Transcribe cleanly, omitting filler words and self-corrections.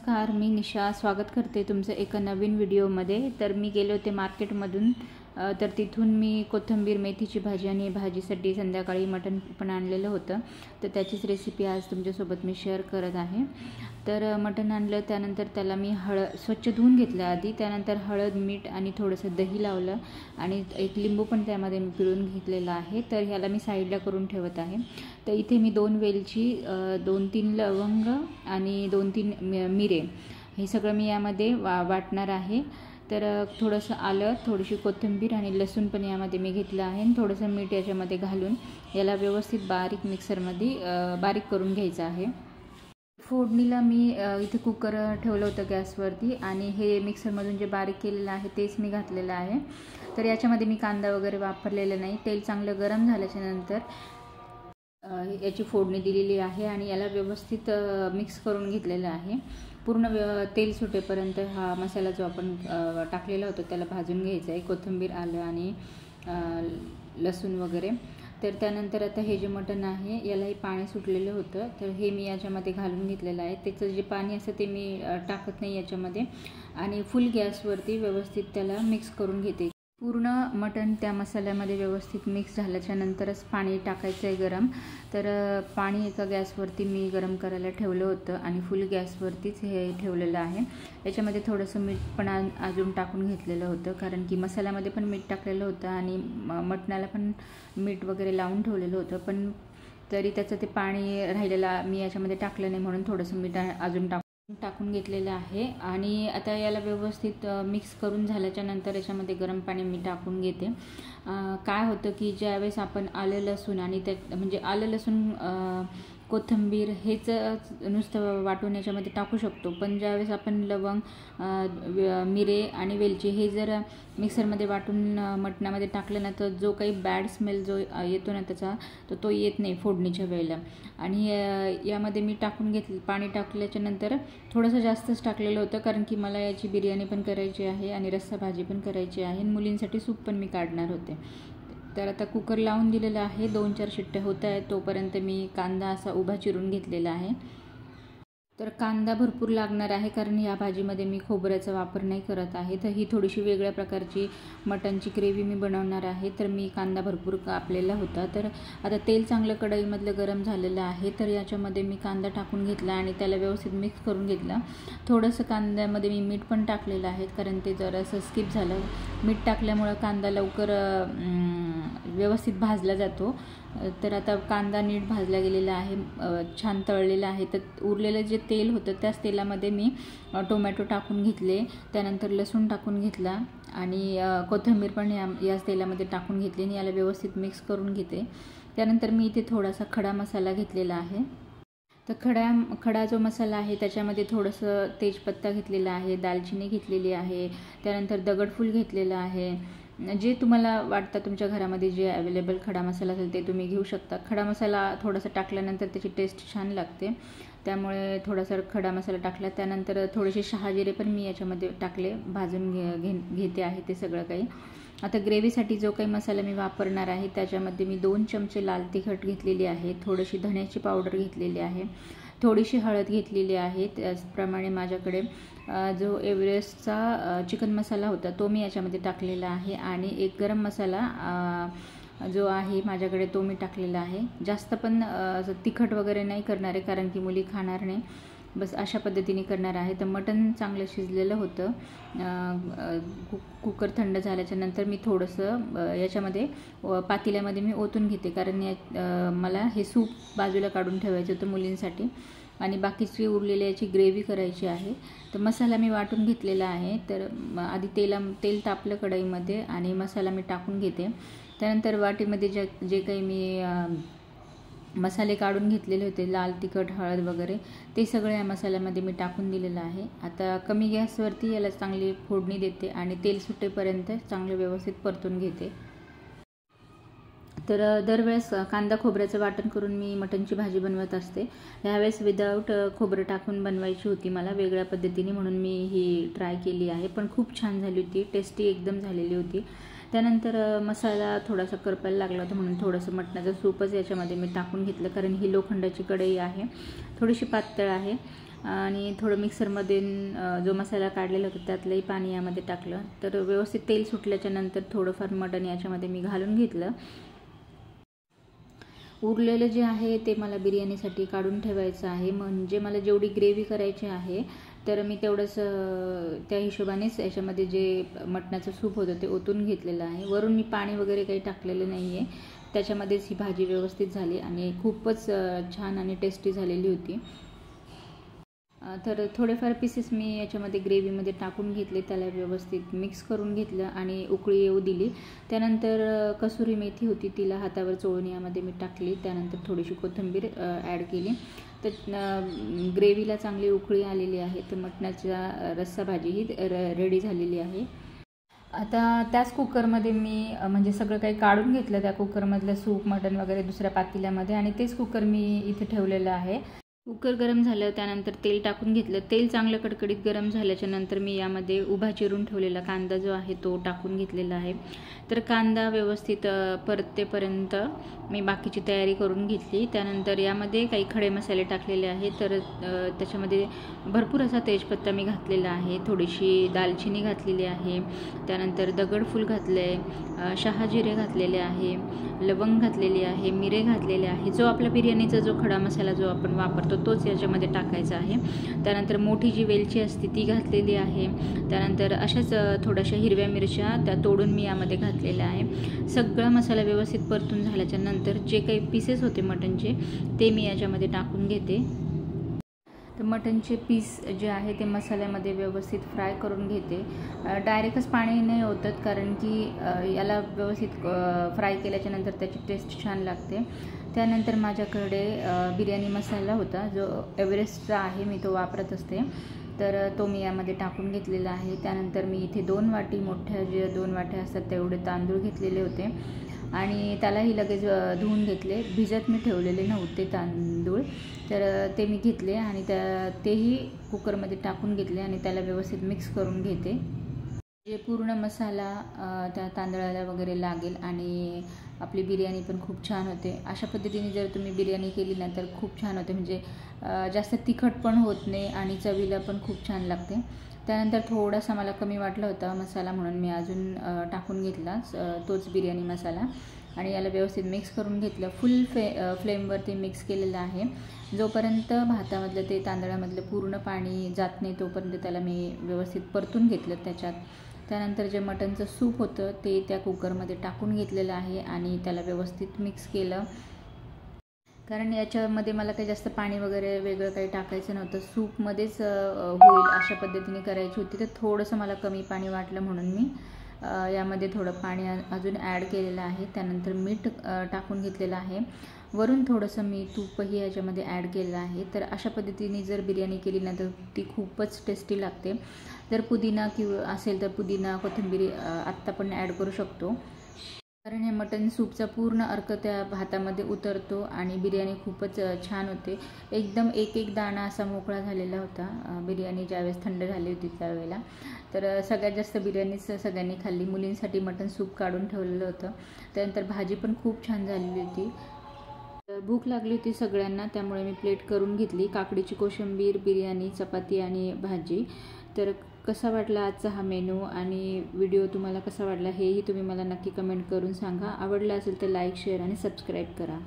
नमस्कार, मी निशा स्वागत करते तुमचं एका नवीन व्हिडिओमध्ये। तर मी गेले होते मार्केटमधून, तर तिथून मी कोथिंबीर मेथीची भाजी आणि भाजीसाठी संध्याकाळी मटण पण आणलेलं होतं, तर त्याचीच रेसिपी आज तुमच्यासोबत मी शेअर करत आहे। तर मटण आणलं, त्यानंतर त्याला मी स्वच्छ धुवून घेतलं आधी, त्यानंतर हळद मीठ आणि थोडंसं दही लावलं आणि एक लिंबू पण त्यामध्ये मी पिळून घेतलेला आहे। तर ह्याला मी साईडला करून ठेवत आहे। तर इथे मी 2 वेलची, 2-3 लवंग आणि 2-3 मिरे हे सगळं मी यामध्ये वाटणार आहे। तर थोडंसं आलं, थोडीशी कोथिंबीर आणि लसूण पण यामध्ये मी घेतलं आहे आणि थोडंसं मीठ याच्यामध्ये घालून याला व्यवस्थित बारीक मिक्सरमध्ये बारीक करून घ्यायचं आहे। फोडणीला मी इथे कुकर ठेवलं होतं गॅसवरती आणि हे मिक्सरमधून जे बारीक केलेलं आहे तेच मी घातलेलं आहे। तर याच्यामध्ये मी कांदा वगैरे वापरलेला नाही। तेल चांगलं गरम झाल्याच्या नंतर याची फोडणी दिलेली आहे आणि याला व्यवस्थित मिक्स करून घेतलेलं आहे। पूर्ण तेल सुटेपर्यंत हा मसाला जो आपण टाकलेला होता त्याला भाजून घ्यायचा आहे, कोथिंबीर आलं आणि लसूण वगैरे। तर त्यानंतर आता हे जे मटण आहे यालाही पाणी सुटलेलं होतं, तर हे मी याच्यामध्ये घालून घेतलेलं आहे। त्याचं जे पाणी असतं ते मी टाकत नाही याच्यामध्ये आणि फुल गॅसवरती व्यवस्थित त्याला मिक्स करून घेते। पूर्ण मटण त्या मसाल्यामध्ये व्यवस्थित मिक्स झाल्याच्या नंतरच पाणी टाकायचं आहे गरम। तर पाणी एका गॅसवरती मी गरम करायला ठेवलं होतं आणि फुल गॅसवरतीच हे ठेवलेलं आहे। याच्यामध्ये थोडंसं मीठ पण अजून टाकून घेतलेलं होतं, कारण की मसाल्यामध्ये पण मीठ टाकलेलं होतं आणि मटणाला पण मीठ वगैरे लावून ठेवलेलं होतं, पण तरी त्याचं ते पाणी राहिलेलं मी याच्यामध्ये टाकलं नाही, म्हणून थोडंसं मीठ अजून टाकून घेतलेलं आहे। आणि आता याला व्यवस्थित मिक्स करून झाल्याच्या नंतर याच्यामध्ये गरम पाणी मी टाकून घेते। काय होतं की ज्यावेळेस आपण आलं लसूण आणि म्हणजे आलं लसूण कोथिंबीर हेच नुसतं वाटून याच्यामध्ये टाकू शकतो, पण ज्यावेळेस आपण लवंग मिरे आणि वेलची हे जर मिक्सरमध्ये वाटून मटणामध्ये टाकलं ना, तर जो काही बॅड स्मेल जो येतो ना त्याचा, तर तो येत नाही फोडणीच्या वेळेला। आणि यामध्ये मी टाकून घेतलं, पाणी टाकल्याच्या नंतर थोडंसं जास्तच टाकलेलं होतं, कारण की मला याची बिर्याणी पण करायची आहे आणि रस्सा भाजी पण करायची आहे, मुलींसाठी सूप पण मी काढणार होते। तर आता कुकर लावून दिलेला आहे, 2-4 शिट्ट्या होत आहेत, तोपर्यंत मी कांदा असा उभा चिरून घेतलेला आहे। तर कांदा भरपूर लागणार आहे, कारण या भाजीमध्ये मी खोबऱ्याचा वापर नाही करत आहे। तर ही थोडीशी वेगळ्या प्रकारची मटणची ग्रेव्ही मी बनवणार आहे, तर मी कांदा भरपूर कापलेला होता। तर आता तेल चांगलं कढईमधलं गरम झालेलं आहे, तर याच्यामध्ये मी कांदा टाकून घेतला आणि त्याला व्यवस्थित मिक्स करून घेतला। थोडंसं कांद्यामध्ये मी मीठ पण टाकलेलं आहे, कारण ते जरासं स्किप झालं। मीठ टाकल्यामुळं कांदा लवकर व्यवस्थित भाजला जातो। तर आता कांदा नीट भाजला गेलेला आहे, छान तळलेला आहे। तर उरलेलं जे तेल होतं त्याच तेलामध्ये मी टोमॅटो टाकून घेतले, त्यानंतर लसूण टाकून घेतला आणि कोथिंबीर पण याच तेलामध्ये टाकून घेतली आणि याला व्यवस्थित मिक्स करून घेते। त्यानंतर मी इथे थोडासा खडा मसाला घेतलेला आहे। तर खडा जो मसाला आहे त्याच्यामध्ये थोडंसं तेजपत्ता घेतलेला आहे, दालचिनी घेतलेली आहे, त्यानंतर दगडफूल घेतलेलं आहे। जे तुम्हाला वाटतं तुमच्या घरामध्ये जे अवेलेबल खडा मसाला असेल ते तुम्ही घेऊ शकता। खडा मसाला थोडासा टाकल्यानंतर त्याची टेस्ट छान लागते, त्यामुळे थोडासा खडा मसाला टाकला। त्यानंतर थोडेसे शहाजिरे पण मी याच्यामध्ये टाकले, भाजून घेते आहे ते सगळं काही। आता ग्रेव्हीसाठी जो काही मसाला मी वापरणार आहे त्याच्यामध्ये मी 2 चमचे लाल तिखट घेतलेली आहे, थोडीशी धण्याची पावडर घेतलेली आहे, थोडीशी हळद घेतलेली आहे। त्याचप्रमाणे माझ्याकडे जो एव्हरेस्टचा चिकन मसाला होता तो मी याच्यामध्ये टाकलेला आहे आणि एक गरम मसाला जो आहे माझ्याकडे तो मी टाकलेला आहे। जास्त पण तिखट वगैरे नाही करणार आहे, कारण की मुली खाणार नाही, बस अशा पद्धतीने करणार आहे। तर मटण चांगलं शिजलेलं होतं। कुकर थंड झाल्याच्या नंतर मी थोडंसं याच्यामध्ये पातेल्यामध्ये मी ओतून घेते, कारण मला हे सूप बाजूला काढून ठेवायचं होतं मुलींसाठी आणि बाकीची उरलेली याची ग्रेव्ही करायची आहे। तर मसाला मी वाटून घेतलेला आहे। तर आधी तेल तापलं कढईमध्ये आणि मसाला मी टाकून घेते। त्यानंतर वाटीमध्ये जे काही मी मसाले काढून घेतलेले होते, लाल तिखट हळद वगैरे, ते सगळं या मसाल्यामध्ये मी टाकून दिलेलं आहे। आता कमी गॅसवरती याला चांगली फोडणी देते आणि तेल सुटेपर्यंत चांगलं व्यवस्थित परतून घेते। तर दरवेळेस कांदा खोबऱ्याचं वाटण करून मी मटणची भाजी बनवत असते, ह्यावेळेस विदाऊट खोबरं टाकून बनवायची होती मला वेगळ्या पद्धतीने, म्हणून मी ही ट्राय केली आहे। पण खूप छान झाली होती, टेस्टी एकदम झालेली होती। त्यानंतर मसाला थोडासा करपायला लागला होता, म्हणून थोडंसं मटणाचं सूपच याच्यामध्ये मी टाकून घेतलं, कारण ही लोखंडाची कढई आहे, थोडीशी पातळ आहे। आणि थोडं मिक्सरमध्ये जो मसाला काढलेला होता त्यातलंही पाणी यामध्ये टाकलं. तर व्यवस्थित तेल सुटल्याच्या नंतर थोडंफार मटण याच्यामध्ये मी घालून घेतलं. उरलेलं जे आहे ते मला बिर्याणीसाठी काढून ठेवायचं आहे. म्हणजे मला जेवढी ग्रेव्ही करायची आहे तर मी तेवढंच त्या हिशोबानेच याच्यामध्ये जे मटणाचं सूप होतं ते ओतून घेतलेलं आहे. वरून मी पाणी वगैरे काही टाकलेलं नाही आहे. त्याच्यामध्येच ही भाजी व्यवस्थित झाली आणि खूपच छान आणि टेस्टी झालेली होती. तर थोडेफार पीसेस मी याच्यामध्ये ग्रेव्हीमध्ये टाकून घेतले, त्याला व्यवस्थित मिक्स करून घेतलं आणि उकळी येऊ दिली. त्यानंतर कसुरी मेथी होती तिला हातावर चोळून यामध्ये मी टाकली. त्यानंतर थोडीशी कोथिंबीर ॲड केली. तर ग्रेव्हीला चांगली उकळी आलेली आहे. तर मटणाचा रस्सा भाजी ही रेडी झालेली आहे. आता त्याच कुकरमध्ये मी म्हणजे सगळं काही काढून घेतलं त्या कुकरमधलं सूप, मटण वगैरे दुसऱ्या पातेल्यामध्ये आणि तेच कुकर मी इथे ठेवलेलं आहे. कुकर गरम झालं त्यानंतर तेल टाकून घेतलं. तेल चांगलं कडकडीत गरम झाल्याच्या नंतर मी यामध्ये उभा चिरून ठेवलेला कांदा जो आहे तो टाकून घेतलेला आहे. तर कांदा व्यवस्थित परतेपर्यंत मी बाकीची तयारी करून घेतली. त्यानंतर यामध्ये काही खडे मसाले टाकलेले आहेत. तर त्याच्यामध्ये भरपूर असा तेजपत्ता मी घातलेला आहे, थोडीशी दालचिनी घातलेली आहे, त्यानंतर दगडफूल घातलं आहे, शहाजिरे घातलेले आहे, लवंग घातलेली आहे, मिरे घातलेले आहे. जो आपला बिर्याणीचा जो खडा मसाला जो आपण वापरतो तोच याच्यामध्ये टाकायचा आहे. त्यानंतर मोठी जी वेलची असते ती घातलेली आहे. त्यानंतर अशाच थोड्याशा हिरव्या मिरच्या त्या तोडून मी यामध्ये घातलेल्या आहे. सगळा मसाला व्यवस्थित परतून झाल्याच्या नंतर जे काही पीसेस होते मटणचे ते मी याच्यामध्ये टाकून घेते. तर मटणचे पीस जे आहे ते मसाल्यामध्ये व्यवस्थित फ्राय करून घेते. डायरेक्टच पाणी नाही ओतत कारण की याला व्यवस्थित फ्राय केल्याच्या नंतर त्याची टेस्ट छान लागते. त्यानंतर माझ्याकडे बिर्याणी मसाला होता जो एव्हरेस्टचा आहे, मी तो वापरत असते. तर तो मी यामध्ये टाकून घेतलेला आहे. त्यानंतर मी इथे 2 वाटी मोठ्या जे 2 वाट्या असतात तेवढे तांदूळ घेतलेले होते आणि त्यालाही लगेच धुवून घेतले. भिजत मी ठेवलेले नव्हते तांदूळ, तर ते मी घेतले आणि तेही कुकरमध्ये टाकून घेतले आणि त्याला व्यवस्थित मिक्स करून घेते. जे पूर्ण मसाला त्या तांदळाला वगैरे लागेल आणि आपली बिर्याणी पण खूप छान होते. अशा पद्धतीने जर तुम्ही बिर्याणी केली ना तर खूप छान होते. म्हणजे जास्त तिखट पण होत नाही आणि चवीला पण खूप छान लागते. त्यानंतर थोडासा मला कमी वाटला होता मसाला म्हणून मी अजून टाकून घेतला तोच बिर्याणी मसाला आणि याला व्यवस्थित मिक्स करून घेतलं. फुल फ्लेमवरती मिक्स केलेलं आहे. जोपर्यंत भातामधलं ते तांदळामधलं पूर्ण पाणी जात नाही तोपर्यंत त्याला मी व्यवस्थित परतून घेतलं त्याच्यात. त्यानंतर जे मटणचं सूप होतं ते त्या कुकरमध्ये टाकून घेतलेलं आहे आणि त्याला व्यवस्थित मिक्स केलं. कारण याच्यामध्ये मला काही जास्त पाणी वगैरे वेगळं काही टाकायचं नव्हतं, सूपमध्येच होईल अशा पद्धतीने करायची होती. तर थोडंसं मला कमी पाणी वाटलं म्हणून मी यामध्ये थोडं पाणी अजून ॲड केलेलं आहे. त्यानंतर मीठ टाकून घेतलेलं आहे. वरून थोडंसं मी तूपही याच्यामध्ये ॲड केलेलं आहे. तर अशा पद्धतीने जर बिर्याणी केली ना तर ती खूपच टेस्टी लागते. जर पुदिना किंवा असेल तर पुदिना, कोथिंबीर आत्ता पण ॲड करू शकतो. कारण हे मटण सूपचा पूर्ण अर्क त्या भातामध्ये उतरतो आणि बिर्याणी खूपच छान होते. एकदम एक दाणा असा मोकळा झालेला होता बिर्याणी ज्यावेळेस थंड झाली होती त्यावेळेला. तर सगळ्यात जास्त बिर्याणीच सगळ्यांनी खाल्ली. मुलींसाठी मटण सूप काढून ठेवलेलं होतं. त्यानंतर भाजी पण खूप छान झालेली होती. भूक लागली होती सगळ्यांना त्यामुळे मी प्लेट करून घेतली. काकडीची कोशिंबीर, बिर्याणी, चपाती आणि भाजी. तर कसा वाटला आजचा हा मेनू आणि व्हिडिओ तुम्हाला कसा वाटला हेही तुम्ही मला नक्की कमेंट करून सांगा. आवडला असेल तर लाईक, शेअर आणि सबस्क्राईब करा.